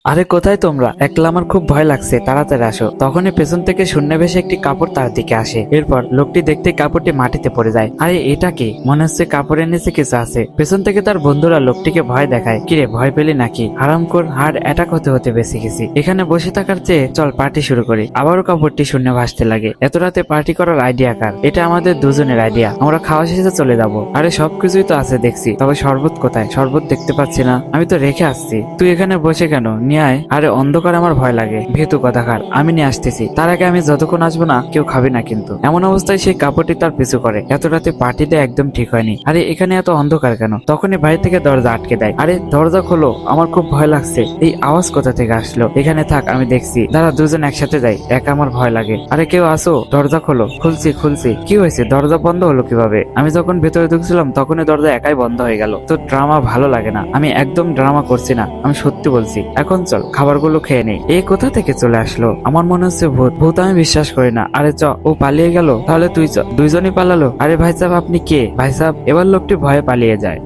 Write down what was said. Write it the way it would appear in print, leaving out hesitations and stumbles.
আরে কোথায় তোমরা? একলা আমার খুব ভয় লাগছে, তাড়াতাড়ি আসো। তখনই পেছন থেকে শূন্য ভেসে একটি কাপড় তার দিকে আসে। এরপর লোকটি দেখতে কাপড়টি মাটিতে পড়ে যায়। আরে এটা কি? মনে হচ্ছে কাপড়ের নিচে কিছু আছে। পেছন থেকে তার বন্ধুরা লোকটিকে ভয় দেখায়। কিরে, ভয় পেলি নাকি? হারামখোর, হার্ট অ্যাটাক হতে হতে বেঁচে গেছি। এখানে বসে থাকার চেয়ে চল পার্টি শুরু করি। আবারও কাপড়টি শূন্য ভাসতে লাগে। এত রাতে পার্টি করার আইডিয়া কার? এটা আমাদের দুজনের আইডিয়া। আমরা খাওয়া শেষে চলে যাবো। আরে সবকিছুই তো আছে দেখছি, তবে শরবত কোথায়? শরবত দেখতে পাচ্ছি না। আমি তো রেখে আসছি। তুই এখানে বসে কেন? নিয়ে আয়। আরে অন্ধকার আমার ভয় লাগে। ভীতু কথাকার, আমি নিয়ে আসতেছি। তার আগে আমি যতক্ষণ আসবো না কেউ খাবে না কিন্তু। এমন অবস্থায় সেই কাপড়টি তার পিছু করে। এত রাতে পার্টিতে একদম ঠিক হয়নি। আরে এখানে এত অন্ধকার কেন? তখনই বাইরে থেকে দরজা আটকে দেয়। আরে দরজা খোলো, আমার খুব ভয় লাগছে। এই আওয়াজ কোথা থেকে আসলো? এখানে থাক, আমি দেখছি। দাঁড়া, দুজন একসাথে যাই, একা আমার ভয় লাগে। আরে কেউ আসো, দরজা খোলো। খুলছি খুলছি। কি হয়েছে? দরজা বন্ধ হলো কিভাবে? আমি যখন ভেতরে ঢুকছিলাম তখনই দরজা একাই বন্ধ হয়ে গেল। তো ড্রামা ভালো লাগে না। আমি একদম ড্রামা করছি না, আমি সত্যি বলছি। এখন চল খাবারগুলো খেয়ে নেই। এ কোথা থেকে চলে আসলো? আমার মনে হচ্ছে ভূত। ভূত আমি বিশ্বাস করি না। আরে চ, ও পালিয়ে গেল। তাহলে তুই চ। দুইজনই পালালো। আরে ভাই সাহেব, আপনি কে? ভাই সাহেব, এবার লোকটি ভয়ে পালিয়ে যায়।